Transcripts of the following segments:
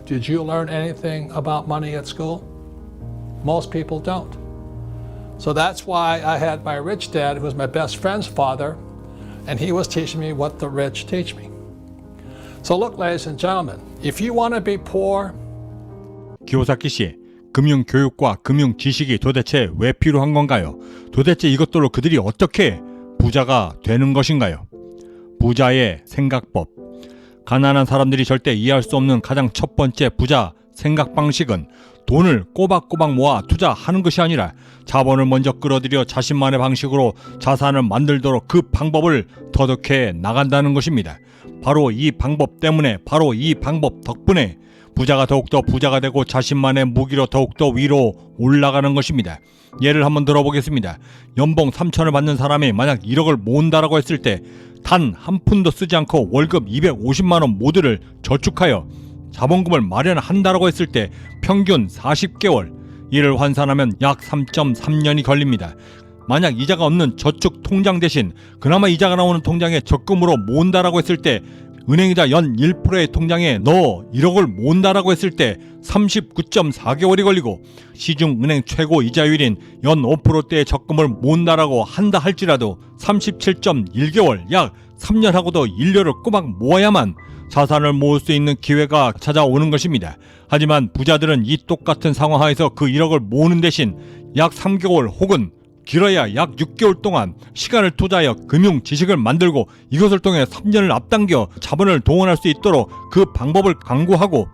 Did you learn anything about money at school? Most people don't. So that's why I had my rich dad, who was my best friend's father, and he was teaching me what the rich teach me. So look, ladies and gentlemen, if you want to be poor, 기요사키 씨, 금융 교육과 금융 지식이 도대체 왜 필요한 건가요? 도대체 이것들로 그들이 어떻게 부자가 되는 것인가요? 부자의 생각법. 가난한 사람들이 절대 이해할 수 없는 가장 첫 번째 부자 생각 방식은 돈을 꼬박꼬박 모아 투자하는 것이 아니라 자본을 먼저 끌어들여 자신만의 방식으로 자산을 만들도록 그 방법을 터득해 나간다는 것입니다. 바로 이 방법 때문에, 바로 이 방법 덕분에 부자가 더욱더 부자가 되고 자신만의 무기로 더욱더 위로 올라가는 것입니다. 예를 한번 들어보겠습니다. 연봉 3천을 받는 사람이 만약 1억을 모은다라고 했을 때 단 한 푼도 쓰지 않고 월급 250만 원 모두를 저축하여 자본금을 마련한다라고 했을 때 평균 40개월, 이를 환산하면 약 3.3년이 걸립니다. 만약 이자가 없는 저축 통장 대신 그나마 이자가 나오는 통장에 적금으로 모은다라고 했을 때 은행이자 연 1%의 통장에 넣어 1억을 모은다라고 했을 때 39.4개월이 걸리고 시중은행 최고 이자율인 연 5%대의 적금을 모은다라고 한다 할지라도 37.1개월, 약 3년하고도 1년을 꼬박 모아야만 자산을 모을 수 있는 기회가 찾아오는 것입니다. 하지만 부자들은 이 똑같은 상황 하에서 그 1억을 모으는 대신 약 3개월 혹은 길어야 약 6개월 동안 시간을 투자하여 금융 지식을 만들고 이것을 통해 3년을 앞당겨 자본을 동원할 수 있도록 그 방법을 강구하고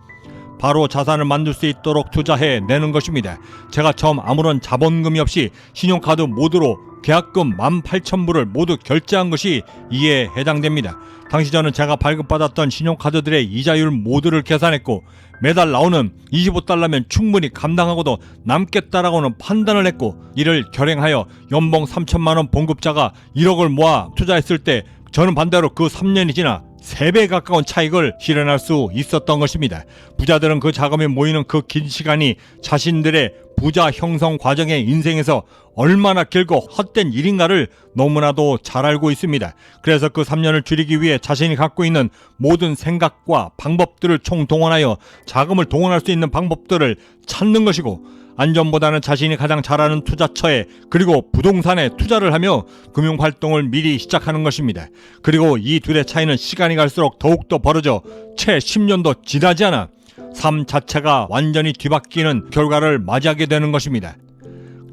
바로 자산을 만들 수 있도록 투자해 내는 것입니다. 제가 처음 아무런 자본금이 없이 신용카드 모두로 계약금 18,000불을 모두 결제한 것이 이에 해당됩니다. 당시 저는 제가 발급받았던 신용카드들의 이자율 모두를 계산했고 매달 나오는 25달러면 충분히 감당하고도 남겠다라고는 판단을 했고, 이를 결행하여 연봉 3천만 원 봉급자가 1억을 모아 투자했을 때 저는 반대로 그 3년이 지나 3배에 가까운 차익을 실현할 수 있었던 것입니다. 부자들은 그 자금이 모이는 그 긴 시간이 자신들의 부자 형성 과정의 인생에서 얼마나 길고 헛된 일인가를 너무나도 잘 알고 있습니다. 그래서 그 3년을 줄이기 위해 자신이 갖고 있는 모든 생각과 방법들을 총동원하여 자금을 동원할 수 있는 방법들을 찾는 것이고, 안전보다는 자신이 가장 잘하는 투자처에 그리고 부동산에 투자를 하며 금융활동을 미리 시작하는 것입니다. 그리고 이 둘의 차이는 시간이 갈수록 더욱더 벌어져 채 10년도 지나지 않아 삶 자체가 완전히 뒤바뀌는 결과를 맞이하게 되는 것입니다.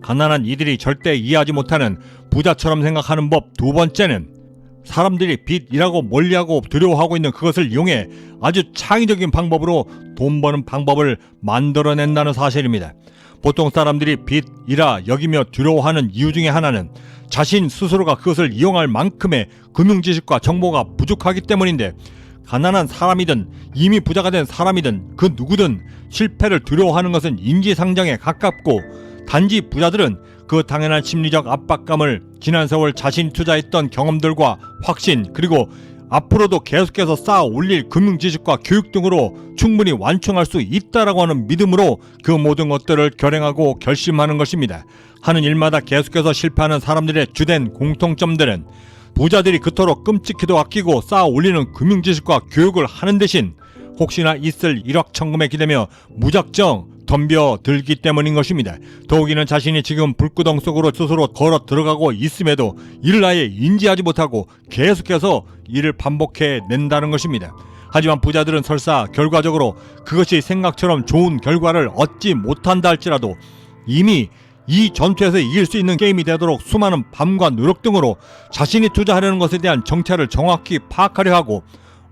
가난한 이들이 절대 이해하지 못하는 부자처럼 생각하는 법 두 번째는 사람들이 빚이라고 멀리하고 두려워하고 있는 그것을 이용해 아주 창의적인 방법으로 돈 버는 방법을 만들어낸다는 사실입니다. 보통 사람들이 빚이라 여기며 두려워하는 이유 중에 하나는 자신 스스로가 그것을 이용할 만큼의 금융지식과 정보가 부족하기 때문인데, 가난한 사람이든 이미 부자가 된 사람이든 그 누구든 실패를 두려워하는 것은 인지상정에 가깝고, 단지 부자들은 그 당연한 심리적 압박감을 지난 세월 자신이 투자했던 경험들과 확신, 그리고 앞으로도 계속해서 쌓아 올릴 금융지식과 교육 등으로 충분히 완충할 수 있다라고 하는 믿음으로 그 모든 것들을 결행하고 결심하는 것입니다. 하는 일마다 계속해서 실패하는 사람들의 주된 공통점들은 부자들이 그토록 끔찍히도 아끼고 쌓아 올리는 금융지식과 교육을 하는 대신 혹시나 있을 일확천금에 기대며 무작정 덤벼들기 때문인 것입니다. 더욱이는 자신이 지금 불구덩 속으로 스스로 걸어 들어가고 있음에도 이를 아예 인지하지 못하고 계속해서 이를 반복해 낸다는 것입니다. 하지만 부자들은 설사 결과적으로 그것이 생각처럼 좋은 결과를 얻지 못한다 할지라도 이미 이 전투에서 이길 수 있는 게임이 되도록 수많은 밤과 노력 등으로 자신이 투자하려는 것에 대한 정체를 정확히 파악하려 하고,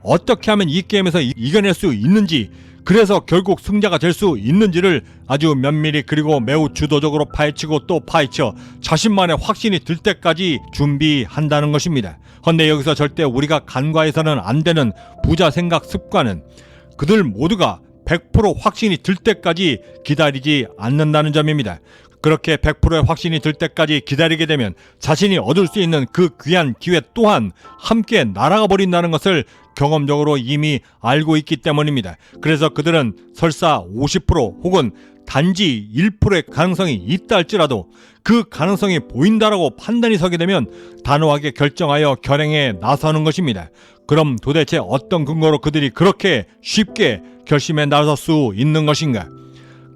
어떻게 하면 이 게임에서 이겨낼 수 있는지, 그래서 결국 승자가 될 수 있는지를 아주 면밀히 그리고 매우 주도적으로 파헤치고 또 파헤쳐 자신만의 확신이 들 때까지 준비한다는 것입니다. 헌데 여기서 절대 우리가 간과해서는 안 되는 부자 생각 습관은 그들 모두가 100% 확신이 들 때까지 기다리지 않는다는 점입니다. 그렇게 100%의 확신이 들 때까지 기다리게 되면 자신이 얻을 수 있는 그 귀한 기회 또한 함께 날아가 버린다는 것을 경험적으로 이미 알고 있기 때문입니다. 그래서 그들은 설사 50% 혹은 단지 1%의 가능성이 있다 할지라도 그 가능성이 보인다라고 판단이 서게 되면 단호하게 결정하여 결행에 나서는 것입니다. 그럼 도대체 어떤 근거로 그들이 그렇게 쉽게 결심에 나설 수 있는 것인가?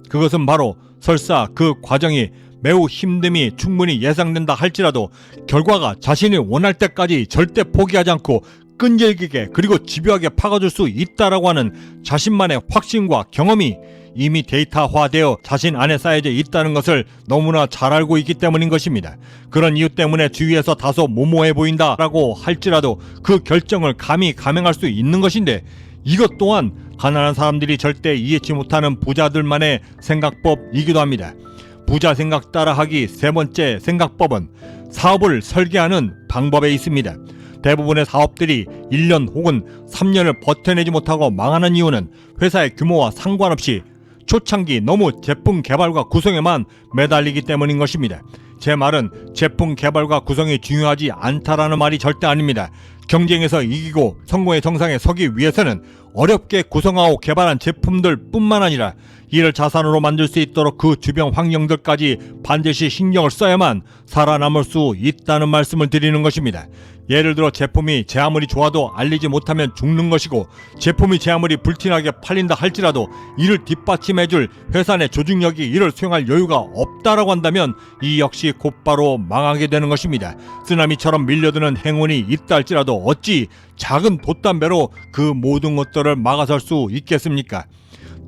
그것은 바로 설사 그 과정이 매우 힘듦이 충분히 예상된다 할지라도 결과가 자신이 원할 때까지 절대 포기하지 않고 끈질기게 그리고 집요하게 파고들 수 있다라고 하는 자신만의 확신과 경험이 이미 데이터화되어 자신 안에 쌓여져 있다는 것을 너무나 잘 알고 있기 때문인 것입니다. 그런 이유 때문에 주위에서 다소 모모해 보인다라고 할지라도 그 결정을 감히 감행할 수 있는 것인데, 이것 또한 가난한 사람들이 절대 이해치 못하는 부자들만의 생각법이기도 합니다. 부자 생각 따라하기 세 번째 생각법은 사업을 설계하는 방법에 있습니다. 대부분의 사업들이 1년 혹은 3년을 버텨내지 못하고 망하는 이유는 회사의 규모와 상관없이 초창기 너무 제품 개발과 구성에만 매달리기 때문인 것입니다. 제 말은 제품 개발과 구성이 중요하지 않다라는 말이 절대 아닙니다. 경쟁에서 이기고 성공의 정상에 서기 위해서는 어렵게 구성하고 개발한 제품들 뿐만 아니라 이를 자산으로 만들 수 있도록 그 주변 환경들까지 반드시 신경을 써야만 살아남을 수 있다는 말씀을 드리는 것입니다. 예를 들어 제품이 제 아무리 좋아도 알리지 못하면 죽는 것이고, 제품이 제 아무리 불티나게 팔린다 할지라도 이를 뒷받침해줄 회사 내 조직력이 이를 수행할 여유가 없다라고 한다면 이 역시 곧바로 망하게 되는 것입니다. 쓰나미처럼 밀려드는 행운이 있다 할지라도 어찌 작은 돛담배로 그 모든 것들을 막아설 수 있겠습니까?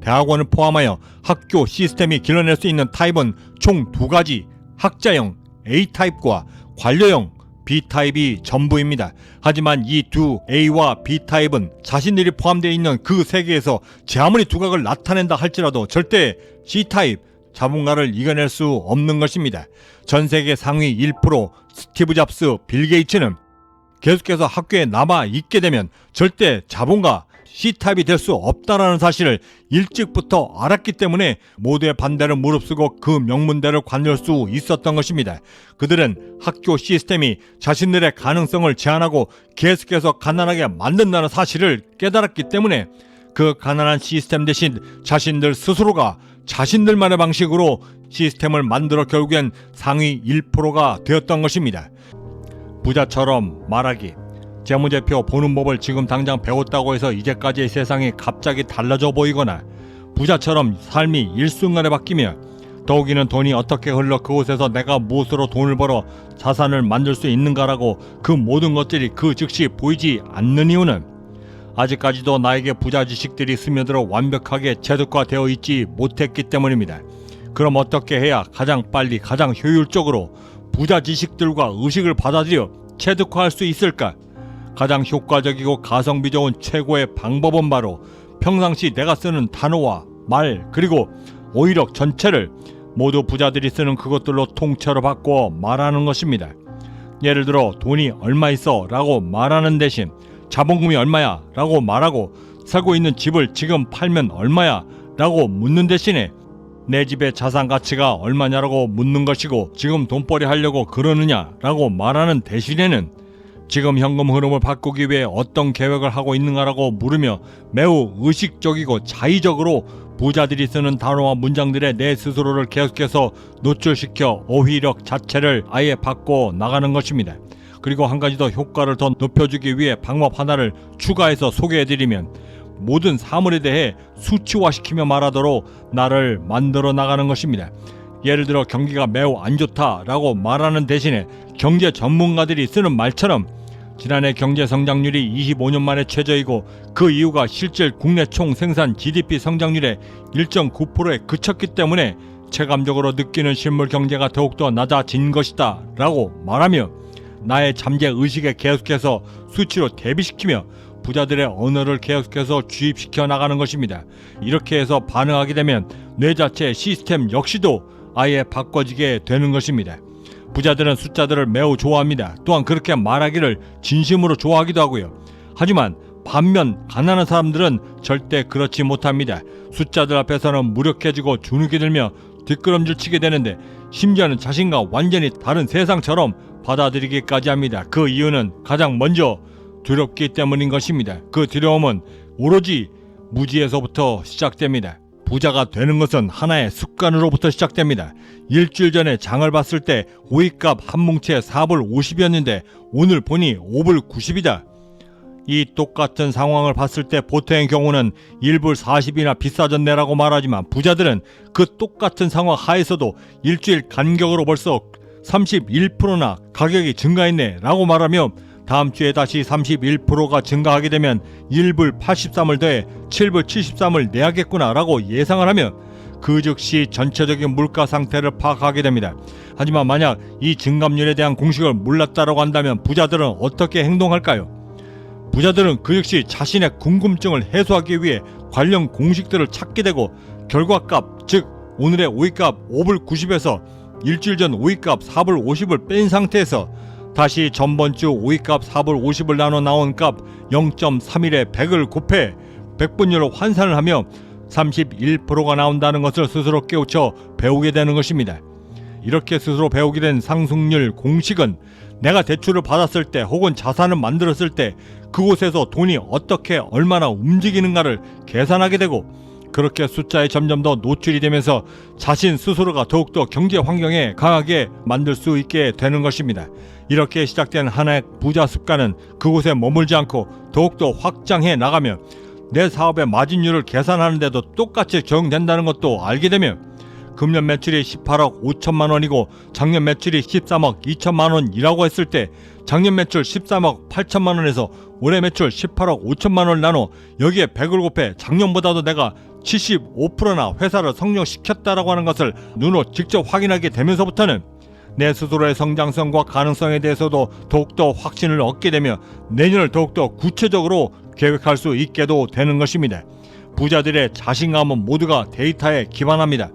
대학원을 포함하여 학교 시스템이 길러낼 수 있는 타입은 총 2가지, 학자형 A타입과 관료형 B타입이 전부입니다. 하지만 이 두 A와 B타입은 자신들이 포함되어 있는 그 세계에서 제 아무리 두각을 나타낸다 할지라도 절대 C타입 자본가를 이겨낼 수 없는 것입니다. 전 세계 상위 1% 스티브 잡스, 빌 게이츠는 계속해서 학교에 남아 있게 되면 절대 자본가 C타입이 될 수 없다라는 사실을 일찍부터 알았기 때문에 모두의 반대를 무릅쓰고 그 명문대를 관낼 수 있었던 것입니다. 그들은 학교 시스템이 자신들의 가능성을 제한하고 계속해서 가난하게 만든다는 사실을 깨달았기 때문에 그 가난한 시스템 대신 자신들 스스로가 자신들만의 방식으로 시스템을 만들어 결국엔 상위 1%가 되었던 것입니다. 부자처럼 말하기. 재무제표 보는 법을 지금 당장 배웠다고 해서 이제까지의 세상이 갑자기 달라져 보이거나 부자처럼 삶이 일순간에 바뀌며 더욱이는 돈이 어떻게 흘러 그곳에서 내가 무엇으로 돈을 벌어 자산을 만들 수 있는가라고 그 모든 것들이 그 즉시 보이지 않는 이유는 아직까지도 나에게 부자 지식들이 스며들어 완벽하게 체득화되어 있지 못했기 때문입니다. 그럼 어떻게 해야 가장 빨리 가장 효율적으로 부자 지식들과 의식을 받아들여 체득화할 수 있을까? 가장 효과적이고 가성비 좋은 최고의 방법은 바로 평상시 내가 쓰는 단어와 말 그리고 오히려 전체를 모두 부자들이 쓰는 그것들로 통째로 바꿔 말하는 것입니다. 예를 들어 돈이 얼마 있어 라고 말하는 대신 자본금이 얼마야 라고 말하고 살고 있는 집을 지금 팔면 얼마야 라고 묻는 대신에 내 집의 자산 가치가 얼마냐라고 묻는 것이고 지금 돈벌이 하려고 그러느냐 라고 말하는 대신에는 지금 현금 흐름을 바꾸기 위해 어떤 계획을 하고 있는가라고 물으며 매우 의식적이고 자의적으로 부자들이 쓰는 단어와 문장들에 내 스스로를 계속해서 노출시켜 어휘력 자체를 아예 바꿔 나가는 것입니다. 그리고 한 가지 더 효과를 더 높여주기 위해 방법 하나를 추가해서 소개해드리면 모든 사물에 대해 수치화시키며 말하도록 나를 만들어 나가는 것입니다. 예를 들어 경기가 매우 안 좋다라고 말하는 대신에 경제 전문가들이 쓰는 말처럼 지난해 경제 성장률이 25년 만에 최저이고 그 이유가 실질 국내 총 생산 GDP 성장률의 1.9%에 그쳤기 때문에 체감적으로 느끼는 실물 경제가 더욱더 낮아진 것이다 라고 말하며 나의 잠재 의식에 계속해서 수치로 대비시키며 부자들의 언어를 계속해서 주입시켜 나가는 것입니다. 이렇게 해서 반응하게 되면 뇌 자체의 시스템 역시도 아예 바꿔지게 되는 것입니다. 부자들은 숫자들을 매우 좋아합니다. 또한 그렇게 말하기를 진심으로 좋아하기도 하고요. 하지만 반면 가난한 사람들은 절대 그렇지 못합니다. 숫자들 앞에서는 무력해지고 주눅이 들며 뒷걸음질 치게 되는데 심지어는 자신과 완전히 다른 세상처럼 받아들이기까지 합니다. 그 이유는 가장 먼저 두렵기 때문인 것입니다. 그 두려움은 오로지 무지에서부터 시작됩니다. 부자가 되는 것은 하나의 습관으로부터 시작됩니다. 일주일 전에 장을 봤을 때 오이값 한 뭉치에 4불 50이었는데 오늘 보니 5불 90이다. 이 똑같은 상황을 봤을 때 보통의 경우는 1불 40이나 비싸졌네라고 말하지만 부자들은 그 똑같은 상황 하에서도 일주일 간격으로 벌써 31%나 가격이 증가했네 라고 말하며 다음 주에 다시 31%가 증가하게 되면 1불 83을 더해 7불 73을 내야겠구나 라고 예상을 하며 그 즉시 전체적인 물가 상태를 파악하게 됩니다. 하지만 만약 이 증감률에 대한 공식을 몰랐다고 한다면 부자들은 어떻게 행동할까요? 부자들은 그 역시 자신의 궁금증을 해소하기 위해 관련 공식들을 찾게 되고 결과값, 즉 오늘의 오이값 5불 90에서 일주일 전 오이값 4불 50을 뺀 상태에서 다시 전번주 오이값 4불 50을 나눠 나온 값 0.31에 100을 곱해 100분율로 환산을 하며 31%가 나온다는 것을 스스로 깨우쳐 배우게 되는 것입니다. 이렇게 스스로 배우게 된 상승률 공식은 내가 대출을 받았을 때 혹은 자산을 만들었을 때 그곳에서 돈이 어떻게 얼마나 움직이는가를 계산하게 되고 그렇게 숫자에 점점 더 노출이 되면서 자신 스스로가 더욱더 경제 환경에 강하게 만들 수 있게 되는 것입니다. 이렇게 시작된 하나의 부자 습관은 그곳에 머물지 않고 더욱더 확장해 나가며 내 사업의 마진율을 계산하는데도 똑같이 적용된다는 것도 알게 되며 금년 매출이 18억 5천만 원이고 작년 매출이 13억 2천만 원이라고 했을 때 작년 매출 13억 8천만 원에서 올해 매출 18억 5천만 원을 나눠 여기에 100을 곱해 작년보다도 내가 75%나 회사를 성장시켰다라고 하는 것을 눈으로 직접 확인하게 되면서부터는 내 스스로의 성장성과 가능성에 대해서도 더욱더 확신을 얻게 되며 내년을 더욱더 구체적으로 계획할 수 있게도 되는 것입니다. 부자들의 자신감은 모두가 데이터에 기반합니다.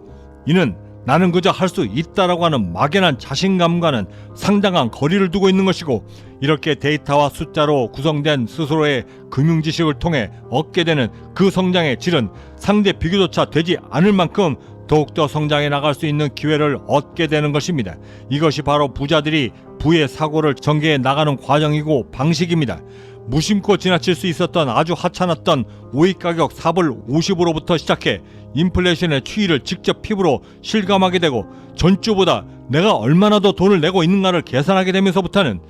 이는 나는 그저 할 수 있다라고 하는 막연한 자신감과는 상당한 거리를 두고 있는 것이고 이렇게 데이터와 숫자로 구성된 스스로의 금융지식을 통해 얻게 되는 그 성장의 질은 상대 비교조차 되지 않을 만큼 더욱더 성장해 나갈 수 있는 기회를 얻게 되는 것입니다. 이것이 바로 부자들이 부의 사고를 전개해 나가는 과정이고 방식입니다. 무심코 지나칠 수 있었던 아주 하찮았던 오이 가격 4불 50으로부터 시작해 인플레이션의 추이를 직접 피부로 실감하게 되고 전주보다 내가 얼마나 더 돈을 내고 있는가를 계산하게 되면서부터는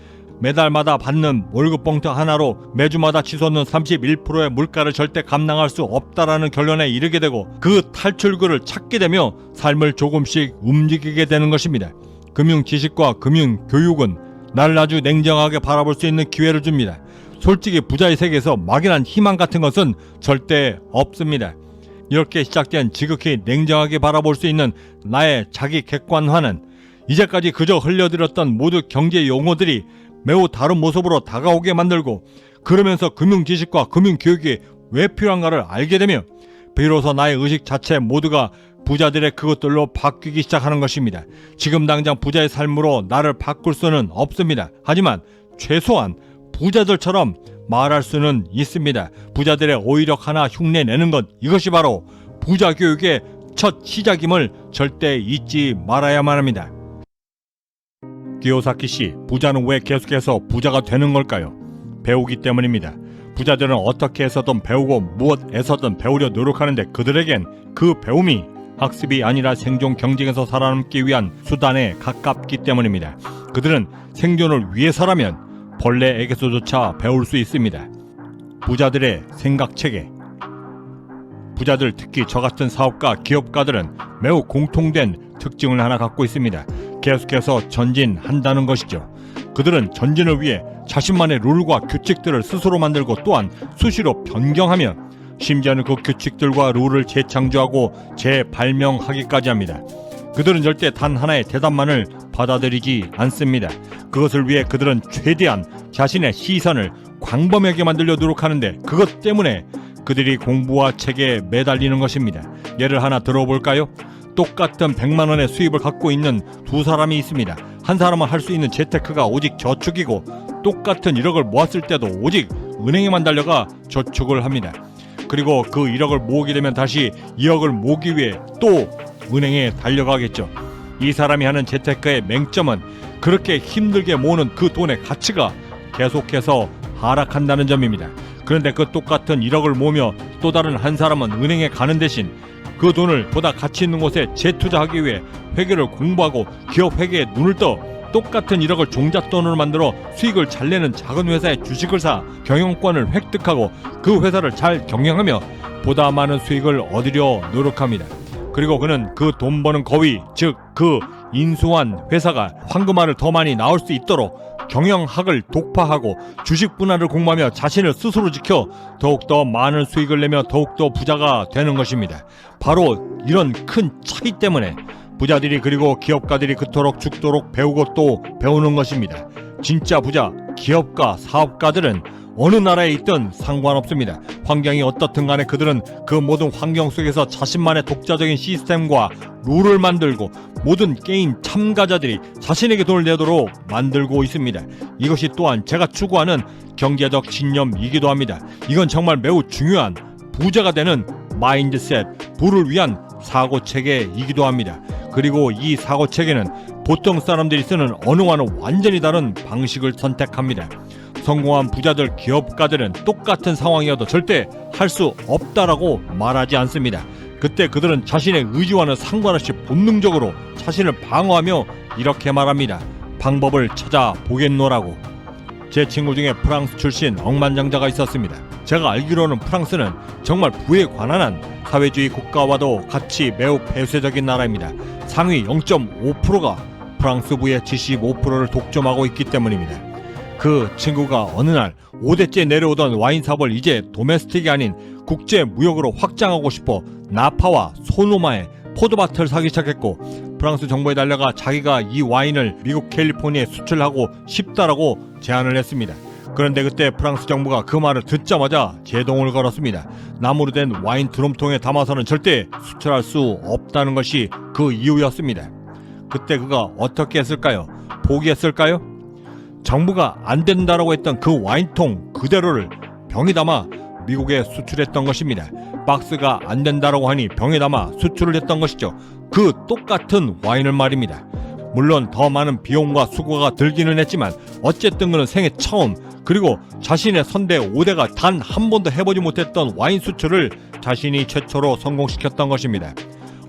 매달마다 받는 월급 봉투 하나로 매주마다 치솟는 31%의 물가를 절대 감당할 수 없다라는 결론에 이르게 되고 그 탈출구를 찾게 되며 삶을 조금씩 움직이게 되는 것입니다. 금융 지식과 금융 교육은 나를 아주 냉정하게 바라볼 수 있는 기회를 줍니다. 솔직히 부자의 세계에서 막연한 희망 같은 것은 절대 없습니다. 이렇게 시작된 지극히 냉정하게 바라볼 수 있는 나의 자기 객관화는 이제까지 그저 흘려들었던 모두 경제 용어들이 매우 다른 모습으로 다가오게 만들고 그러면서 금융 지식과 금융 교육이 왜 필요한가를 알게 되며 비로소 나의 의식 자체 모두가 부자들의 그것들로 바뀌기 시작하는 것입니다. 지금 당장 부자의 삶으로 나를 바꿀 수는 없습니다. 하지만 최소한 부자들처럼 말할 수는 있습니다. 부자들의 어휘력 하나 흉내내는 것, 이것이 바로 부자 교육의 첫 시작임을 절대 잊지 말아야만 합니다. 기요사키 씨, 부자는 왜 계속해서 부자가 되는 걸까요? 배우기 때문입니다. 부자들은 어떻게 해서든 배우고 무엇에서든 배우려 노력하는데 그들에겐 그 배움이 학습이 아니라 생존 경쟁에서 살아남기 위한 수단에 가깝기 때문입니다. 그들은 생존을 위해서라면 벌레에게서조차 배울 수 있습니다. 부자들의 생각체계. 부자들, 특히 저 같은 사업가, 기업가들은 매우 공통된 특징을 하나 갖고 있습니다. 계속해서 전진한다는 것이죠. 그들은 전진을 위해 자신만의 룰과 규칙들을 스스로 만들고 또한 수시로 변경하며 심지어는 그 규칙들과 룰을 재창조하고 재발명하기까지 합니다. 그들은 절대 단 하나의 대답만을 받아들이지 않습니다. 그것을 위해 그들은 최대한 자신의 시선을 광범위하게 만들려 노력하는데 그것 때문에 그들이 공부와 책에 매달리는 것입니다. 예를 하나 들어볼까요? 똑같은 100만 원의 수입을 갖고 있는 두 사람이 있습니다. 한 사람은 할 수 있는 재테크가 오직 저축이고 똑같은 1억을 모았을 때도 오직 은행에만 달려가 저축을 합니다. 그리고 그 1억을 모으게 되면 다시 2억을 모으기 위해 또 은행에 달려가겠죠. 이 사람이 하는 재테크의 맹점은 그렇게 힘들게 모으는 그 돈의 가치가 계속해서 하락한다는 점입니다. 그런데 그 똑같은 1억을 모으며 또 다른 한 사람은 은행에 가는 대신 그 돈을 보다 가치 있는 곳에 재투자하기 위해 회계를 공부하고 기업 회계에 눈을 떠 똑같은 1억을 종잣돈으로 만들어 수익을 잘 내는 작은 회사의 주식을 사 경영권을 획득하고 그 회사를 잘 경영하며 보다 많은 수익을 얻으려 노력합니다. 그리고 그는 그 돈 버는 거위, 즉 그 인수한 회사가 황금알을 더 많이 나올 수 있도록 경영학을 독파하고 주식 분할을 공부하며 자신을 스스로 지켜 더욱더 많은 수익을 내며 더욱더 부자가 되는 것입니다. 바로 이런 큰 차이 때문에 부자들이 그리고 기업가들이 그토록 죽도록 배우고 또 배우는 것입니다. 진짜 부자, 기업가, 사업가들은 어느 나라에 있든 상관없습니다. 환경이 어떻든 간에 그들은 그 모든 환경 속에서 자신만의 독자적인 시스템과 룰을 만들고 모든 게임 참가자들이 자신에게 돈을 내도록 만들고 있습니다. 이것이 또한 제가 추구하는 경제적 신념이기도 합니다. 이건 정말 매우 중요한 부자가 되는 마인드셋, 부를 위한 사고체계이기도 합니다. 그리고 이 사고체계는 보통 사람들이 쓰는 언어와는 완전히 다른 방식을 선택합니다. 성공한 부자들, 기업가들은 똑같은 상황이어도 절대 할 수 없다라고 말하지 않습니다. 그때 그들은 자신의 의지와는 상관없이 본능적으로 자신을 방어하며 이렇게 말합니다. 방법을 찾아보겠노라고. 제 친구 중에 프랑스 출신 억만장자가 있었습니다. 제가 알기로는 프랑스는 정말 부에 관한한 사회주의 국가와도 같이 매우 폐쇄적인 나라입니다. 상위 0.5%가 프랑스 부의 75%를 독점하고 있기 때문입니다. 그 친구가 어느 날 5대째 내려오던 와인 사업을 이제 도메스틱이 아닌 국제 무역으로 확장하고 싶어 나파와 소노마에 포도밭을 사기 시작했고 프랑스 정부에 달려가 자기가 이 와인을 미국 캘리포니아에 수출하고 싶다라고 제안을 했습니다. 그런데 그때 프랑스 정부가 그 말을 듣자마자 제동을 걸었습니다. 나무로 된 와인 드럼통에 담아서는 절대 수출할 수 없다는 것이 그 이유였습니다. 그때 그가 어떻게 했을까요? 포기했을까요? 정부가 안 된다라고 했던 그 와인통 그대로를 병에 담아 미국에 수출했던 것입니다. 박스가 안 된다라고 하니 병에 담아 수출을 했던 것이죠. 그 똑같은 와인을 말입니다. 물론 더 많은 비용과 수고가 들기는 했지만 어쨌든 그는 생애 처음 그리고 자신의 선대 5대가 단 한 번도 해보지 못했던 와인 수출을 자신이 최초로 성공시켰던 것입니다.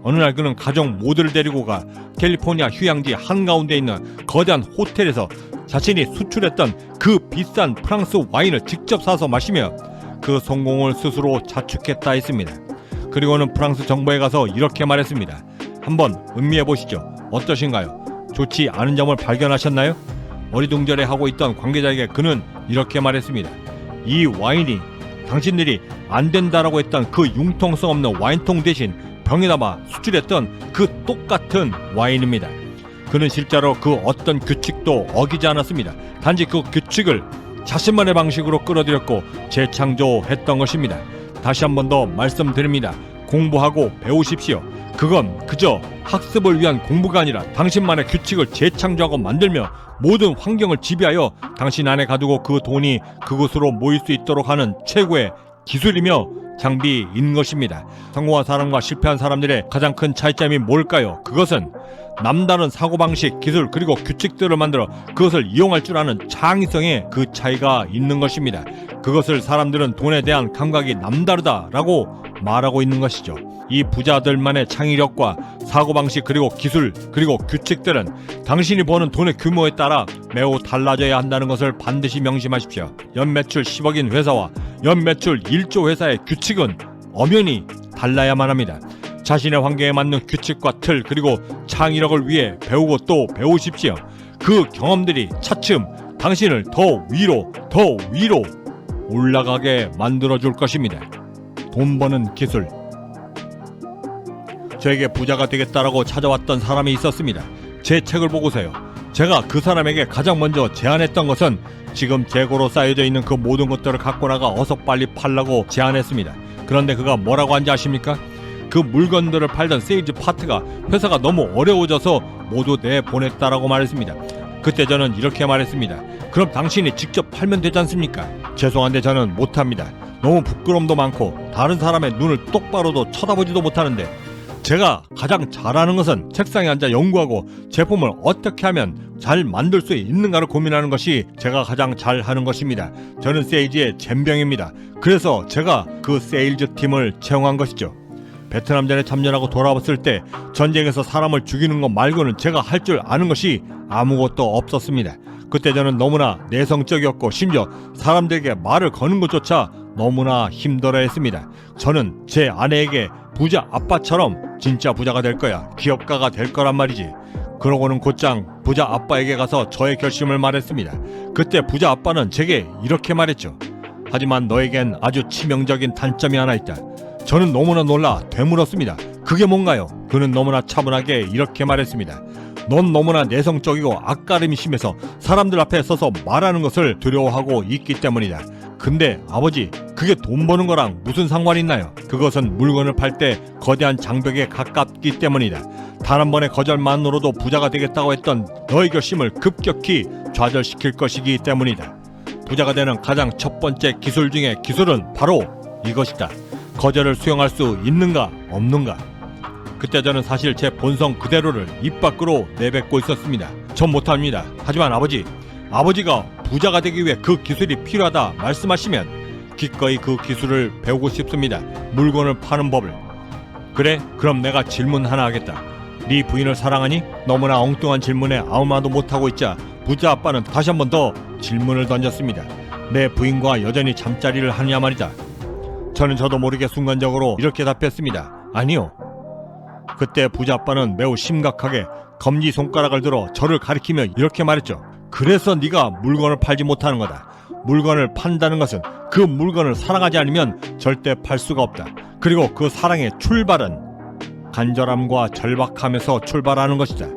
어느 날 그는 가족 모두를 데리고 가 캘리포니아 휴양지 한가운데 있는 거대한 호텔에서 자신이 수출했던 그 비싼 프랑스 와인을 직접 사서 마시며 그 성공을 스스로 자축했다 했습니다. 그리고는 프랑스 정부에 가서 이렇게 말했습니다. 한번 음미해 보시죠. 어떠신가요? 좋지 않은 점을 발견하셨나요? 어리둥절해하고 있던 관계자에게 그는 이렇게 말했습니다. 이 와인이 당신들이 안 된다라고 했던 그 융통성 없는 와인통 대신 병에 담아 수출했던 그 똑같은 와인입니다. 그는 실제로 그 어떤 규칙도 어기지 않았습니다. 단지 그 규칙을 자신만의 방식으로 끌어들였고 재창조했던 것입니다. 다시 한 번 더 말씀드립니다. 공부하고 배우십시오. 그건 그저 학습을 위한 공부가 아니라 당신만의 규칙을 재창조하고 만들며 모든 환경을 지배하여 당신 안에 가두고 그 돈이 그곳으로 모일 수 있도록 하는 최고의 기술이며 장비인 것입니다. 성공한 사람과 실패한 사람들의 가장 큰 차이점이 뭘까요? 그것은 남다른 사고방식, 기술 그리고 규칙들을 만들어 그것을 이용할 줄 아는 창의성에 그 차이가 있는 것입니다. 그것을 사람들은 돈에 대한 감각이 남다르다라고 말하고 있는 것이죠. 이 부자들만의 창의력과 사고방식 그리고 기술 그리고 규칙들은 당신이 버는 돈의 규모에 따라 매우 달라져야 한다는 것을 반드시 명심하십시오. 연매출 10억인 회사와 연매출 1조 회사의 규칙은 엄연히 달라야만 합니다. 자신의 환경에 맞는 규칙과 틀 그리고 창의력을 위해 배우고 또 배우십시오. 그 경험들이 차츰 당신을 더 위로 올라가게 만들어줄 것입니다. 돈 버는 기술. 저에게 부자가 되겠다라고 찾아왔던 사람이 있었습니다. 제 책을 보고서요. 제가 그 사람에게 가장 먼저 제안했던 것은 지금 재고로 쌓여져 있는 그 모든 것들을 갖고 나가 어서 빨리 팔라고 제안했습니다. 그런데 그가 뭐라고 한지 아십니까? 그 물건들을 팔던 세일즈 파트가 회사가 너무 어려워져서 모두 내보냈다라고 말했습니다. 그때 저는 이렇게 말했습니다. 그럼 당신이 직접 팔면 되지 않습니까? 죄송한데 저는 못합니다. 너무 부끄럼도 많고 다른 사람의 눈을 똑바로도 쳐다보지도 못하는데 제가 가장 잘하는 것은 책상에 앉아 연구하고 제품을 어떻게 하면 잘 만들 수 있는가를 고민하는 것이 제가 가장 잘하는 것입니다. 저는 세이지의 젬병입니다. 그래서 제가 그 세일즈 팀을 채용한 것이죠. 베트남전에 참전하고 돌아왔을 때 전쟁에서 사람을 죽이는 것 말고는 제가 할 줄 아는 것이 아무것도 없었습니다. 그때 저는 너무나 내성적이었고 심지어 사람들에게 말을 거는 것조차 너무나 힘들어했습니다. 저는 제 아내에게 부자 아빠처럼 진짜 부자가 될 거야, 기업가가 될 거란 말이지. 그러고는 곧장 부자 아빠에게 가서 저의 결심을 말했습니다. 그때 부자 아빠는 제게 이렇게 말했죠. 하지만 너에겐 아주 치명적인 단점이 하나 있다. 저는 너무나 놀라 되물었습니다. 그게 뭔가요? 그는 너무나 차분하게 이렇게 말했습니다. 넌 너무나 내성적이고 앞가림이 심해서 사람들 앞에 서서 말하는 것을 두려워하고 있기 때문이다. 근데 아버지, 그게 돈 버는 거랑 무슨 상관이 있나요? 그것은 물건을 팔 때 거대한 장벽에 가깝기 때문이다. 단 한 번의 거절만으로도 부자가 되겠다고 했던 너의 결심을 급격히 좌절시킬 것이기 때문이다. 부자가 되는 가장 첫 번째 기술 중에 기술은 바로 이것이다. 거절을 수용할 수 있는가 없는가. 그때 저는 사실 제 본성 그대로를 입 밖으로 내뱉고 있었습니다. 전 못합니다. 하지만 아버지가 부자가 되기 위해 그 기술이 필요하다 말씀하시면 기꺼이 그 기술을 배우고 싶습니다. 물건을 파는 법을. 그래? 그럼 내가 질문 하나 하겠다. 네 부인을 사랑하니? 너무나 엉뚱한 질문에 아무 말도 못하고 있자 부자 아빠는 다시 한 번 더 질문을 던졌습니다. 내 부인과 여전히 잠자리를 하느냐 말이다. 저는 저도 모르게 순간적으로 이렇게 답했습니다. 아니요. 그때 부자 아빠는 매우 심각하게 검지손가락을 들어 저를 가리키며 이렇게 말했죠. 그래서 네가 물건을 팔지 못하는 거다. 물건을 판다는 것은 그 물건을 사랑하지 않으면 절대 팔 수가 없다. 그리고 그 사랑의 출발은 간절함과 절박함에서 출발하는 것이다.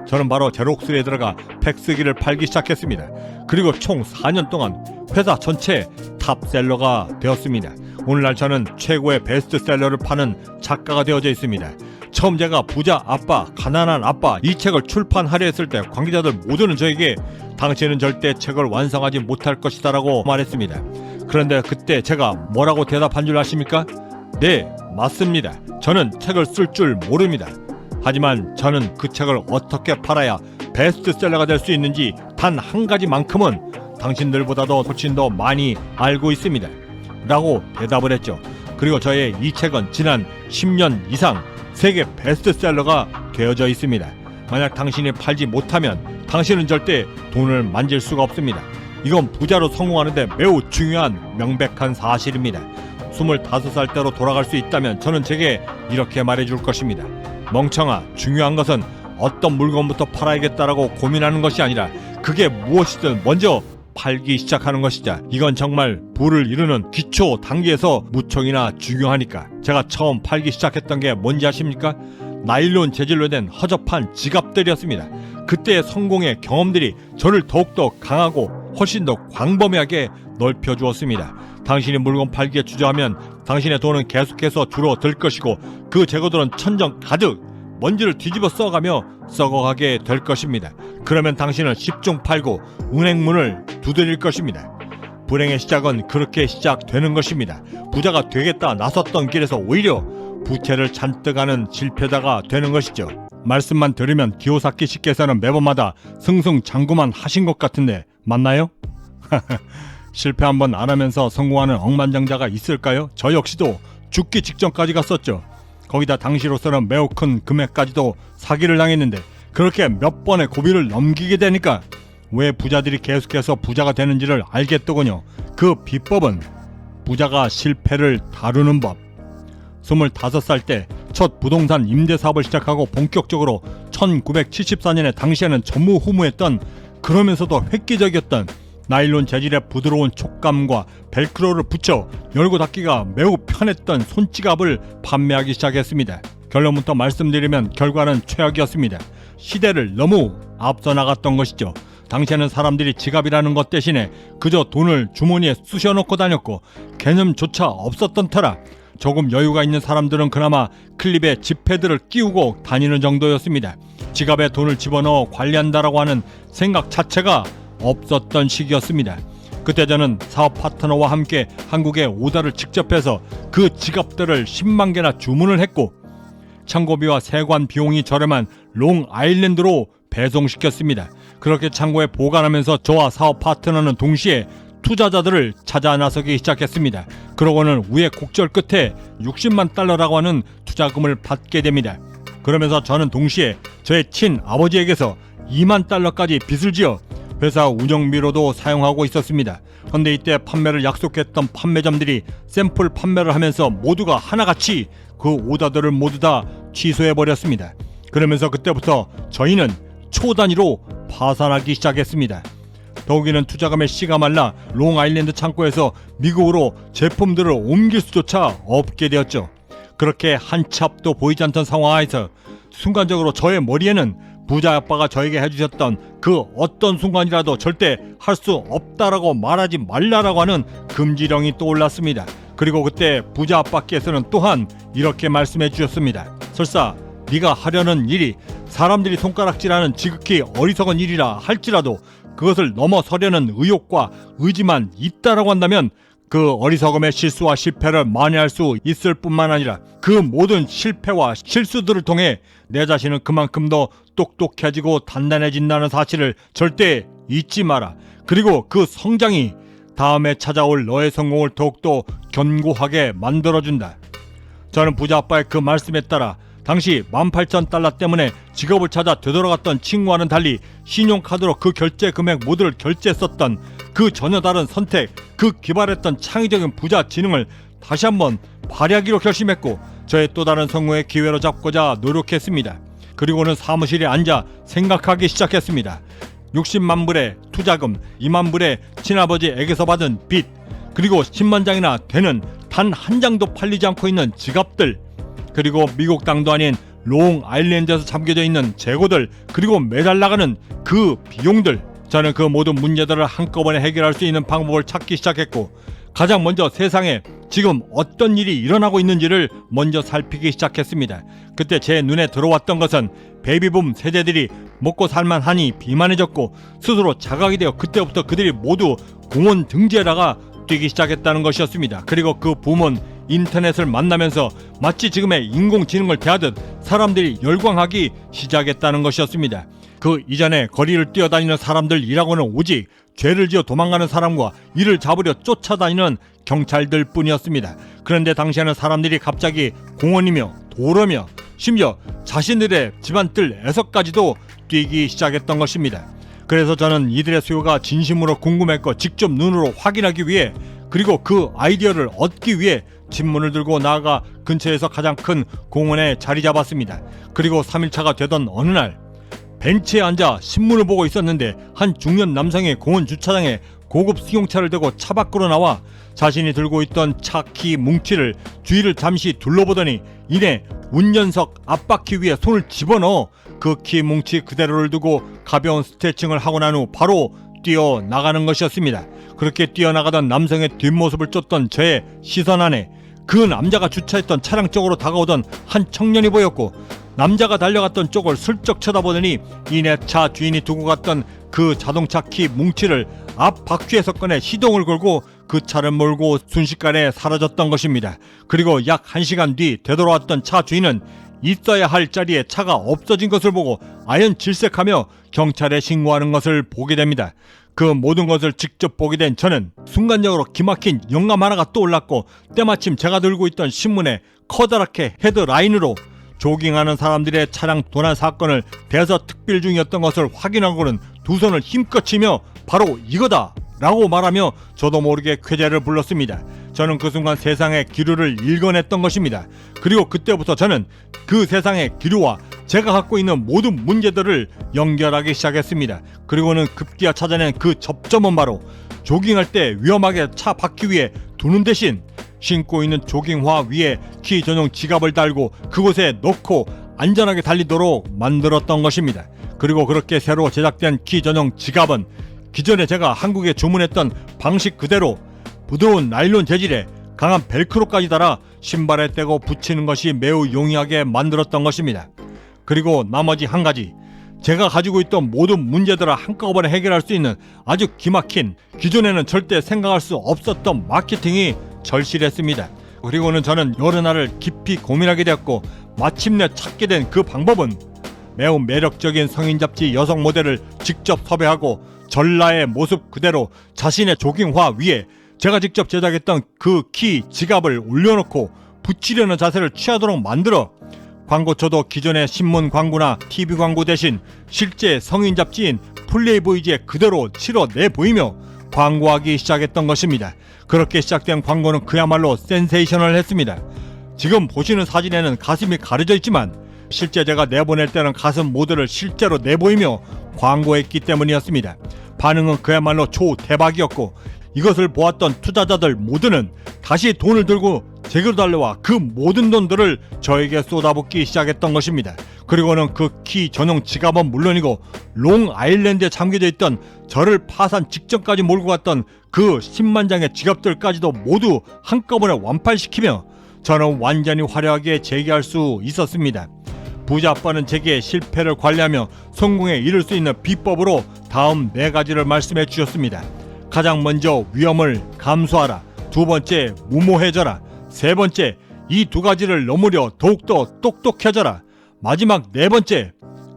저는 바로 제록스에 들어가 팩스기를 팔기 시작했습니다. 그리고 총 4년 동안 회사 전체 탑셀러가 되었습니다. 오늘날 저는 최고의 베스트셀러를 파는 작가가 되어져 있습니다. 처음 제가 부자 아빠, 가난한 아빠 이 책을 출판하려 했을 때 관계자들 모두는 저에게 당신은 절대 책을 완성하지 못할 것이다 라고 말했습니다. 그런데 그때 제가 뭐라고 대답한 줄 아십니까? 네, 맞습니다. 저는 책을 쓸 줄 모릅니다. 하지만 저는 그 책을 어떻게 팔아야 베스트셀러가 될 수 있는지 단 한 가지만큼은 당신들보다도 훨씬 더 많이 알고 있습니다 라고 대답을 했죠. 그리고 저의 이 책은 지난 10년 이상 세계 베스트셀러가 되어져 있습니다. 만약 당신이 팔지 못하면 당신은 절대 돈을 만질 수가 없습니다. 이건 부자로 성공하는데 매우 중요한 명백한 사실입니다. 25살 때로 돌아갈 수 있다면 저는 제게 이렇게 말해줄 것입니다. 멍청아, 중요한 것은 어떤 물건부터 팔아야겠다라고 고민하는 것이 아니라 그게 무엇이든 먼저 팔기 시작하는 것이다. 이건 정말 부를 이루는 기초 단계에서 무척이나 중요하니까. 제가 처음 팔기 시작했던 게 뭔지 아십니까? 나일론 재질로 된 허접한 지갑들이었습니다. 그때의 성공의 경험들이 저를 더욱더 강하고 훨씬 더 광범위하게 넓혀주었습니다. 당신이 물건 팔기에 주저하면 당신의 돈은 계속해서 줄어들 것이고 그 재고들은 천정 가득 먼지를 뒤집어 써가며 썩어가게 될 것입니다. 그러면 당신은 10중 8구 은행문을 두드릴 것입니다. 불행의 시작은 그렇게 시작되는 것입니다. 부자가 되겠다 나섰던 길에서 오히려 부채를 잔뜩 하는 실패자가 되는 것이죠. 말씀만 들으면 기요사키 씨께서는 매번마다 승승장구만 하신 것 같은데 맞나요? 실패 한번 안 하면서 성공하는 억만장자가 있을까요? 저 역시도 죽기 직전까지 갔었죠. 거기다 당시로서는 매우 큰 금액까지도 사기를 당했는데 그렇게 몇 번의 고비를 넘기게 되니까 왜 부자들이 계속해서 부자가 되는지를 알겠더군요. 그 비법은 부자가 실패를 다루는 법. 25살 때 첫 부동산 임대 사업을 시작하고 본격적으로 1974년에 당시에는 전무후무했던 그러면서도 획기적이었던 나일론 재질의 부드러운 촉감과 벨크로를 붙여 열고 닫기가 매우 편했던 손지갑을 판매하기 시작했습니다. 결론부터 말씀드리면 결과는 최악이었습니다. 시대를 너무 앞서 나갔던 것이죠. 당시에는 사람들이 지갑이라는 것 대신에 그저 돈을 주머니에 쑤셔넣고 다녔고 개념조차 없었던 터라 조금 여유가 있는 사람들은 그나마 클립에 지폐들을 끼우고 다니는 정도였습니다. 지갑에 돈을 집어넣어 관리한다라고 하는 생각 자체가 없었던 시기였습니다. 그때 저는 사업 파트너와 함께 한국에 오다를 직접 해서 그 지갑들을 10만 개나 주문을 했고 창고비와 세관 비용이 저렴한 롱아일랜드로 배송시켰습니다. 그렇게 창고에 보관하면서 저와 사업 파트너는 동시에 투자자들을 찾아 나서기 시작했습니다. 그러고는 우여곡절 끝에 60만 달러라고 하는 투자금을 받게 됩니다. 그러면서 저는 동시에 저의 친아버지에게서 2만 달러까지 빚을 지어 회사 운영비로도 사용하고 있었습니다. 그런데 이때 판매를 약속했던 판매점들이 샘플 판매를 하면서 모두가 하나같이 그 오더들을 모두 다 취소해버렸습니다. 그러면서 그때부터 저희는 초단위로 파산하기 시작했습니다. 더욱이는 투자금의 씨가 말라 롱아일랜드 창고에서 미국으로 제품들을 옮길 수조차 없게 되었죠. 그렇게 한치 앞도 보이지 않던 상황에서 순간적으로 저의 머리에는 부자 아빠가 저에게 해주셨던 그 어떤 순간이라도 절대 할 수 없다라고 말하지 말라라고 하는 금지령이 떠올랐습니다. 그리고 그때 부자 아빠께서는 또한 이렇게 말씀해 주셨습니다. 설사 네가 하려는 일이 사람들이 손가락질하는 지극히 어리석은 일이라 할지라도 그것을 넘어서려는 의욕과 의지만 있다라고 한다면 그 어리석음의 실수와 실패를 만회할 수 있을 뿐만 아니라 그 모든 실패와 실수들을 통해 내 자신은 그만큼 더 똑똑해지고 단단해진다는 사실을 절대 잊지 마라. 그리고 그 성장이 다음에 찾아올 너의 성공을 더욱더 견고하게 만들어준다. 저는 부자 아빠의 그 말씀에 따라 당시 18,000달러 때문에 직업을 찾아 되돌아갔던 친구와는 달리 신용카드로 그 결제 금액 모두를 결제했었던 그 전혀 다른 선택, 그 기발했던 창의적인 부자 지능을 다시 한번 발휘하기로 결심했고 저의 또 다른 성공의 기회로 잡고자 노력했습니다. 그리고는 사무실에 앉아 생각하기 시작했습니다. 60만 불의 투자금, 2만 불의 친아버지에게서 받은 빚, 그리고 10만 장이나 되는 단 한 장도 팔리지 않고 있는 지갑들, 그리고 미국 땅도 아닌 롱아일랜드에서 잠겨져 있는 재고들, 그리고 매달 나가는 그 비용들. 저는 그 모든 문제들을 한꺼번에 해결할 수 있는 방법을 찾기 시작했고 가장 먼저 세상에 지금 어떤 일이 일어나고 있는지를 먼저 살피기 시작했습니다. 그때 제 눈에 들어왔던 것은 베이비붐 세대들이 먹고 살만하니 비만해졌고 스스로 자각이 되어 그때부터 그들이 모두 공원 등지에다가 뛰기 시작했다는 것이었습니다. 그리고 그 붐은 인터넷을 만나면서 마치 지금의 인공지능을 대하듯 사람들이 열광하기 시작했다는 것이었습니다. 그 이전에 거리를 뛰어다니는 사람들이라고는 오직 죄를 지어 도망가는 사람과 이를 잡으려 쫓아다니는 경찰들 뿐이었습니다. 그런데 당시에는 사람들이 갑자기 공원이며 도로며 심지어 자신들의 집안뜰에서까지도 뛰기 시작했던 것입니다. 그래서 저는 이들의 수요가 진심으로 궁금했고 직접 눈으로 확인하기 위해 그리고 그 아이디어를 얻기 위해 집문을 들고 나아가 근처에서 가장 큰 공원에 자리 잡았습니다. 그리고 3일차가 되던 어느 날 벤치에 앉아 신문을 보고 있었는데 한 중년 남성이 공원 주차장에 고급 승용차를 대고 차 밖으로 나와 자신이 들고 있던 차 키 뭉치를 주위를 잠시 둘러보더니 이내 운전석 앞바퀴 위에 손을 집어넣어 그 키 뭉치 그대로를 두고 가벼운 스트레칭을 하고 난 후 바로 뛰어나가는 것이었습니다. 그렇게 뛰어나가던 남성의 뒷모습을 쫓던 저의 시선 안에 그 남자가 주차했던 차량 쪽으로 다가오던 한 청년이 보였고 남자가 달려갔던 쪽을 슬쩍 쳐다보더니 이내 차 주인이 두고 갔던 그 자동차 키 뭉치를 앞 바퀴에서 꺼내 시동을 걸고 그 차를 몰고 순식간에 사라졌던 것입니다. 그리고 약 1시간 뒤 되돌아왔던 차 주인은 있어야 할 자리에 차가 없어진 것을 보고 아연 질색하며 경찰에 신고하는 것을 보게 됩니다. 그 모든 것을 직접 보게 된 저는 순간적으로 기막힌 영감 하나가 떠올랐고 때마침 제가 들고 있던 신문에 커다랗게 헤드라인으로 조깅하는 사람들의 차량 도난 사건을 대서특필 중이었던 것을 확인하고는 두 손을 힘껏 치며 바로 이거다 라고 말하며 저도 모르게 쾌재를 불렀습니다. 저는 그 순간 세상의 기류를 읽어냈던 것입니다. 그리고 그때부터 저는 그 세상의 기류와 제가 갖고 있는 모든 문제들을 연결하기 시작했습니다. 그리고는 급기야 찾아낸 그 접점은 바로 조깅할 때 위험하게 차 바퀴 위에 두는 대신 신고 있는 조깅화 위에 키 전용 지갑을 달고 그곳에 넣고 안전하게 달리도록 만들었던 것입니다. 그리고 그렇게 새로 제작된 키 전용 지갑은 기존에 제가 한국에 주문했던 방식 그대로 부드러운 나일론 재질에 강한 벨크로까지 달아 신발에 떼고 붙이는 것이 매우 용이하게 만들었던 것입니다. 그리고 나머지 한 가지, 제가 가지고 있던 모든 문제들을 한꺼번에 해결할 수 있는 아주 기막힌 기존에는 절대 생각할 수 없었던 마케팅이 절실했습니다. 그리고는 저는 여러 날을 깊이 고민하게 되었고 마침내 찾게 된 그 방법은 매우 매력적인 성인 잡지 여성 모델을 직접 섭외하고 전라의 모습 그대로 자신의 조깅화 위에 제가 직접 제작했던 그 키 지갑을 올려놓고 붙이려는 자세를 취하도록 만들어 광고초도 기존의 신문 광고나 TV 광고 대신 실제 성인 잡지인 플레이보이즈에 그대로 실어 내보이며 광고하기 시작했던 것입니다. 그렇게 시작된 광고는 그야말로 센세이셔널했습니다. 지금 보시는 사진에는 가슴이 가려져 있지만 실제 제가 내보낼 때는 가슴 모델을 실제로 내보이며 광고했기 때문이었습니다. 반응은 그야말로 초대박이었고 이것을 보았던 투자자들 모두는 다시 돈을 들고 제게로 달려와 그 모든 돈들을 저에게 쏟아붓기 시작했던 것입니다. 그리고는 그 키 전용 지갑은 물론이고 롱아일랜드에 잠겨져 있던 저를 파산 직전까지 몰고 갔던 그 10만 장의 지갑들까지도 모두 한꺼번에 완판시키며 저는 완전히 화려하게 재기할 수 있었습니다. 부자 아빠는 제게 실패를 관리하며 성공에 이를 수 있는 비법으로 다음 4가지를 말씀해 주셨습니다. 가장 먼저 위험을 감수하라. 2번째 무모해져라. 3번째 이 2가지를 넘으려 더욱더 똑똑해져라. 마지막 4번째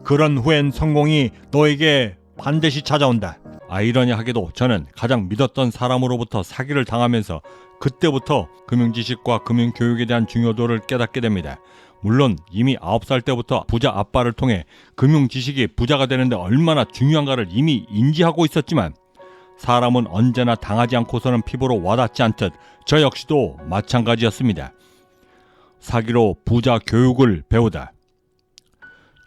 그런 후엔 성공이 너에게 반드시 찾아온다. 아이러니하게도 저는 가장 믿었던 사람으로부터 사기를 당하면서 그때부터 금융지식과 금융교육에 대한 중요도를 깨닫게 됩니다. 물론 이미 9살 때부터 부자 아빠를 통해 금융지식이 부자가 되는데 얼마나 중요한가를 이미 인지하고 있었지만 사람은 언제나 당하지 않고서는 피부로 와닿지 않듯 저 역시도 마찬가지였습니다. 사기로 부자 교육을 배우다.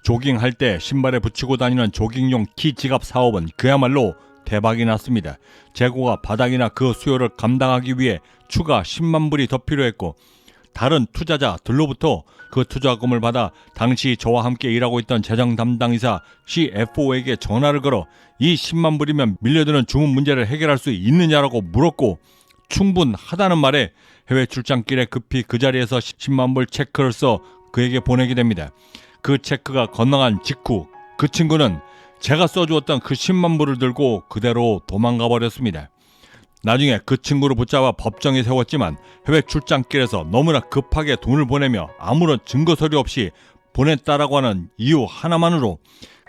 조깅할 때 신발에 붙이고 다니는 조깅용 키 지갑 사업은 그야말로 대박이 났습니다. 재고가 바닥이나 그 수요를 감당하기 위해 추가 10만 불이 더 필요했고 다른 투자자들로부터 그 투자금을 받아 당시 저와 함께 일하고 있던 재정 담당이사 CFO에게 전화를 걸어 이 10만 불이면 밀려드는 주문 문제를 해결할 수 있느냐라고 물었고 충분하다는 말에 해외 출장길에 급히 그 자리에서 10만 불 체크를 써 그에게 보내게 됩니다. 그 체크가 건너간 직후 그 친구는 제가 써주었던 그 10만 불을 들고 그대로 도망가 버렸습니다. 나중에 그 친구를 붙잡아 법정에 세웠지만 해외 출장길에서 너무나 급하게 돈을 보내며 아무런 증거 서류 없이 보냈다라고 하는 이유 하나만으로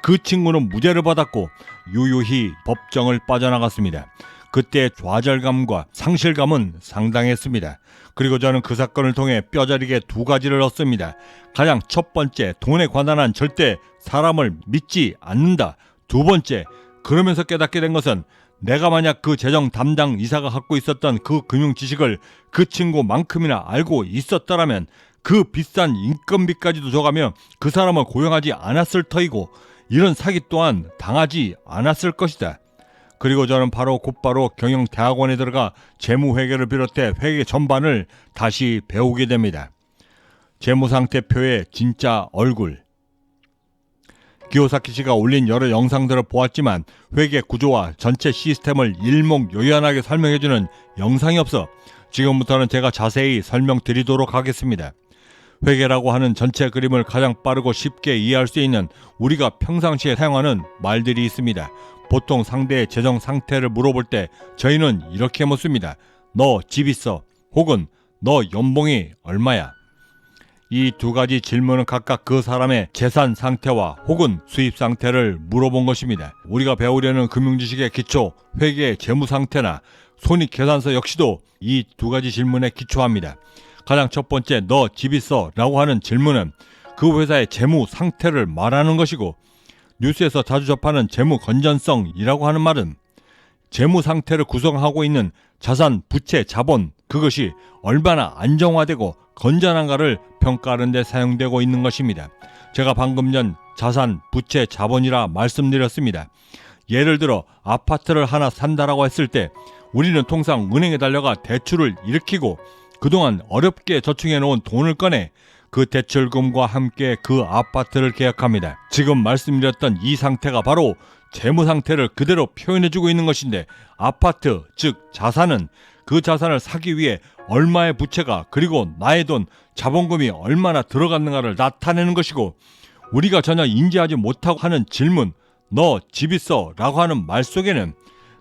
그 친구는 무죄를 받았고 유유히 법정을 빠져나갔습니다. 그때의 좌절감과 상실감은 상당했습니다. 그리고 저는 그 사건을 통해 뼈저리게 2가지를 얻습니다. 가장 첫 번째, 돈에 관한한 절대 사람을 믿지 않는다. 2번째, 그러면서 깨닫게 된 것은 내가 만약 그 재정 담당 이사가 갖고 있었던 그 금융 지식을 그 친구만큼이나 알고 있었더라면 그 비싼 인건비까지도 줘가며 그 사람을 고용하지 않았을 터이고 이런 사기 또한 당하지 않았을 것이다. 그리고 저는 곧바로 경영대학원에 들어가 재무회계를 비롯해 회계 전반을 다시 배우게 됩니다. 재무상태표의 진짜 얼굴. 기요사키 씨가 올린 여러 영상들을 보았지만 회계 구조와 전체 시스템을 일목요연하게 설명해주는 영상이 없어 지금부터는 제가 자세히 설명드리도록 하겠습니다. 회계라고 하는 전체 그림을 가장 빠르고 쉽게 이해할 수 있는 우리가 평상시에 사용하는 말들이 있습니다. 보통 상대의 재정 상태를 물어볼 때 저희는 이렇게 묻습니다. 너 집 있어? 혹은 너 연봉이 얼마야? 이 2가지 질문은 각각 그 사람의 재산 상태와 혹은 수입 상태를 물어본 것입니다. 우리가 배우려는 금융지식의 기초, 회계의 재무 상태나 손익계산서 역시도 이 2가지 질문에 기초합니다. 가장 첫 번째 너 집 있어? 라고 하는 질문은 그 회사의 재무 상태를 말하는 것이고 뉴스에서 자주 접하는 재무 건전성이라고 하는 말은 재무 상태를 구성하고 있는 자산, 부채, 자본 그것이 얼마나 안정화되고 건전한가를 평가하는 데 사용되고 있는 것입니다. 제가 방금 전 자산, 부채, 자본이라 말씀드렸습니다. 예를 들어 아파트를 하나 산다라고 했을 때 우리는 통상 은행에 달려가 대출을 일으키고 그동안 어렵게 저축해 놓은 돈을 꺼내 그 대출금과 함께 그 아파트를 계약합니다. 지금 말씀드렸던 이 상태가 바로 재무 상태를 그대로 표현해주고 있는 것인데 아파트, 즉 자산은 그 자산을 사기 위해 얼마의 부채가 그리고 나의 돈, 자본금이 얼마나 들어갔는가를 나타내는 것이고 우리가 전혀 인지하지 못하고 하는 질문 너 집 있어? 라고 하는 말 속에는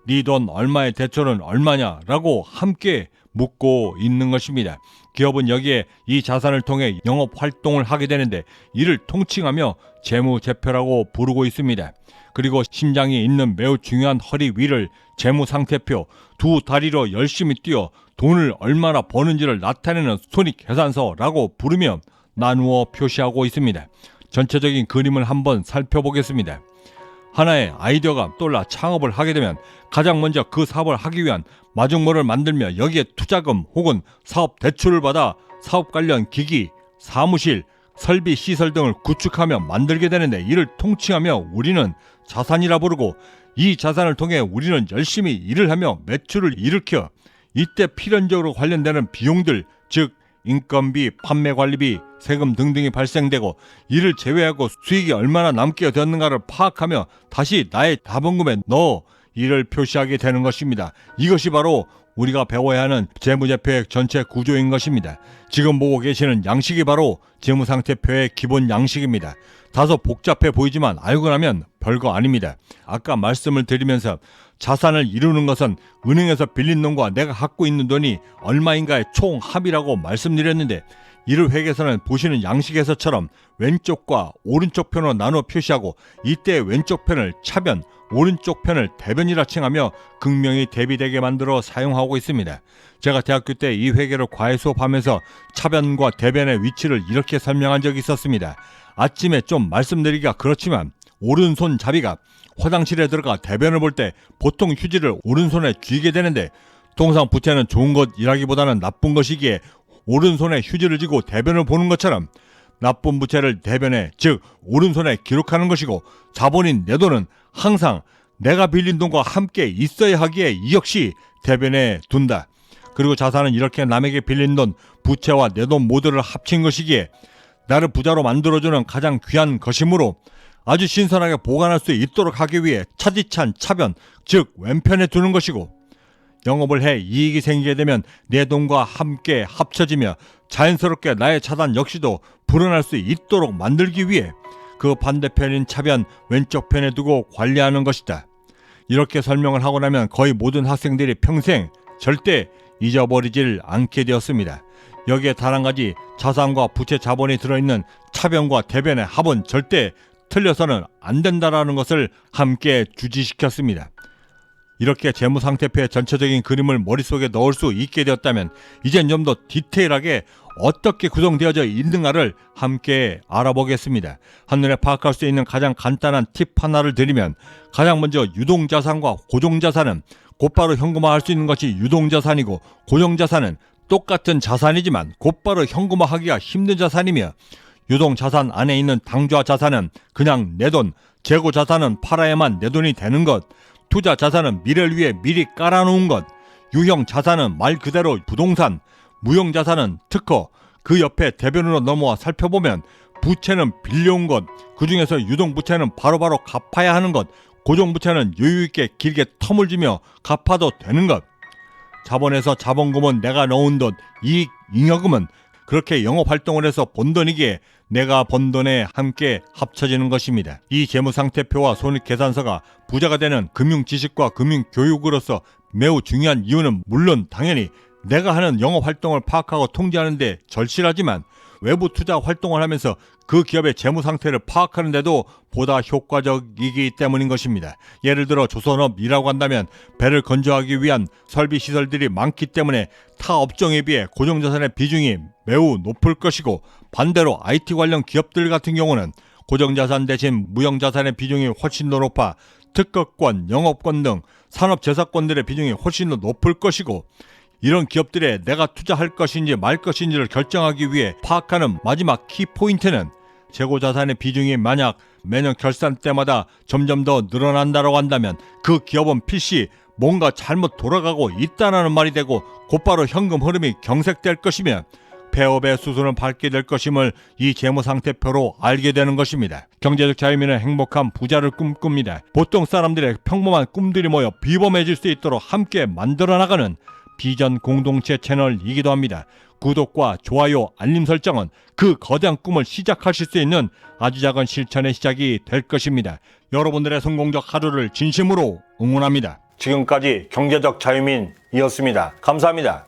네 돈 얼마의 대출은 얼마냐? 라고 함께 묻고 있는 것입니다. 기업은 여기에 이 자산을 통해 영업 활동을 하게 되는데 이를 통칭하며 재무제표라고 부르고 있습니다. 그리고 심장이 있는 매우 중요한 허리 위를 재무상태표, 두 다리로 열심히 뛰어 돈을 얼마나 버는지를 나타내는 손익계산서라고 부르며 나누어 표시하고 있습니다. 전체적인 그림을 한번 살펴보겠습니다. 하나의 아이디어가 떠올라 창업을 하게 되면 가장 먼저 그 사업을 하기 위한 마중물을 만들며 여기에 투자금 혹은 사업 대출을 받아 사업 관련 기기, 사무실, 설비, 시설 등을 구축하며 만들게 되는데 이를 통칭하며 우리는 자산이라 부르고 이 자산을 통해 우리는 열심히 일을 하며 매출을 일으켜 이때 필연적으로 관련되는 비용들, 즉 인건비, 판매관리비, 세금 등등이 발생되고 이를 제외하고 수익이 얼마나 남게 되었는가를 파악하며 다시 나의 자본금에 넣어 이를 표시하게 되는 것입니다. 이것이 바로 우리가 배워야 하는 재무제표의 전체 구조인 것입니다. 지금 보고 계시는 양식이 바로 재무상태표의 기본 양식입니다. 다소 복잡해 보이지만 알고 나면 별거 아닙니다. 아까 말씀을 드리면서 자산을 이루는 것은 은행에서 빌린 돈과 내가 갖고 있는 돈이 얼마인가의 총합이라고 말씀드렸는데 이를 회계에서는 보시는 양식에서처럼 왼쪽과 오른쪽 편으로 나누어 표시하고 이때 왼쪽 편을 차변, 오른쪽 편을 대변이라 칭하며 극명히 대비되게 만들어 사용하고 있습니다. 제가 대학교 때 이 회계를 과외 수업하면서 차변과 대변의 위치를 이렇게 설명한 적이 있었습니다. 아침에 좀 말씀드리기가 그렇지만 오른손잡이가 화장실에 들어가 대변을 볼 때 보통 휴지를 오른손에 쥐게 되는데 통상 부채는 좋은 것이라기보다는 나쁜 것이기에 오른손에 휴지를 쥐고 대변을 보는 것처럼 나쁜 부채를 대변에, 즉 오른손에 기록하는 것이고 자본인 내 돈은 항상 내가 빌린 돈과 함께 있어야 하기에 이 역시 대변에 둔다. 그리고 자산은 이렇게 남에게 빌린 돈, 부채와 내 돈 모두를 합친 것이기에 나를 부자로 만들어주는 가장 귀한 것이므로 아주 신선하게 보관할 수 있도록 하기 위해 차디찬 차변, 즉 왼편에 두는 것이고 영업을 해 이익이 생기게 되면 내 돈과 함께 합쳐지며 자연스럽게 나의 자산 역시도 불어날 수 있도록 만들기 위해 그 반대편인 차변 왼쪽 편에 두고 관리하는 것이다. 이렇게 설명을 하고 나면 거의 모든 학생들이 평생 절대 잊어버리질 않게 되었습니다. 여기에 단 한 가지 자산과 부채 자본이 들어있는 차변과 대변의 합은 절대 틀려서는 안 된다라는 것을 함께 주지시켰습니다. 이렇게 재무상태표의 전체적인 그림을 머릿속에 넣을 수 있게 되었다면 이젠 좀 더 디테일하게 어떻게 구성되어져 있는가를 함께 알아보겠습니다. 한눈에 파악할 수 있는 가장 간단한 팁 하나를 드리면 가장 먼저 유동자산과 고정자산은 곧바로 현금화할 수 있는 것이 유동자산이고 고정자산은 똑같은 자산이지만 곧바로 현금화하기가 힘든 자산이며 유동자산 안에 있는 당좌자산은 그냥 내 돈, 재고자산은 팔아야만 내 돈이 되는 것, 투자자산은 미래를 위해 미리 깔아놓은 것, 유형자산은 말 그대로 부동산, 무형자산은 특허, 그 옆에 대변으로 넘어와 살펴보면 부채는 빌려온 것, 그 중에서 유동부채는 바로바로 갚아야 하는 것, 고정부채는 여유있게 길게 텀을 주며 갚아도 되는 것, 자본에서 자본금은 내가 넣은 돈, 이익, 잉여금은 그렇게 영업활동을 해서 번 돈이기에 내가 번 돈에 함께 합쳐지는 것입니다. 이 재무상태표와 손익계산서가 부자가 되는 금융지식과 금융교육으로서 매우 중요한 이유는 물론 당연히 내가 하는 영업활동을 파악하고 통제하는 데 절실하지만 외부 투자 활동을 하면서 그 기업의 재무상태를 파악하는 데도 보다 효과적이기 때문인 것입니다. 예를 들어 조선업이라고 한다면 배를 건조하기 위한 설비시설들이 많기 때문에 타 업종에 비해 고정자산의 비중이 매우 높을 것이고 반대로 IT 관련 기업들 같은 경우는 고정자산 대신 무형자산의 비중이 훨씬 더 높아 특허권, 영업권 등 산업재사권들의 비중이 훨씬 더 높을 것이고 이런 기업들에 내가 투자할 것인지 말 것인지를 결정하기 위해 파악하는 마지막 키포인트는 재고자산의 비중이 만약 매년 결산 때마다 점점 더 늘어난다고 한다면 그 기업은 필시 뭔가 잘못 돌아가고 있다는 말이 되고 곧바로 현금 흐름이 경색될 것이며 폐업의 수순을 밟게 될 것임을 이 재무상태표로 알게 되는 것입니다. 경제적 자유민은 행복한 부자를 꿈꿉니다. 보통 사람들의 평범한 꿈들이 모여 비범해질 수 있도록 함께 만들어 나가는 비전 공동체 채널이기도 합니다. 구독과 좋아요, 알림 설정은 그 거대한 꿈을 시작하실 수 있는 아주 작은 실천의 시작이 될 것입니다. 여러분들의 성공적 하루를 진심으로 응원합니다. 지금까지 경제적 자유민이었습니다. 감사합니다.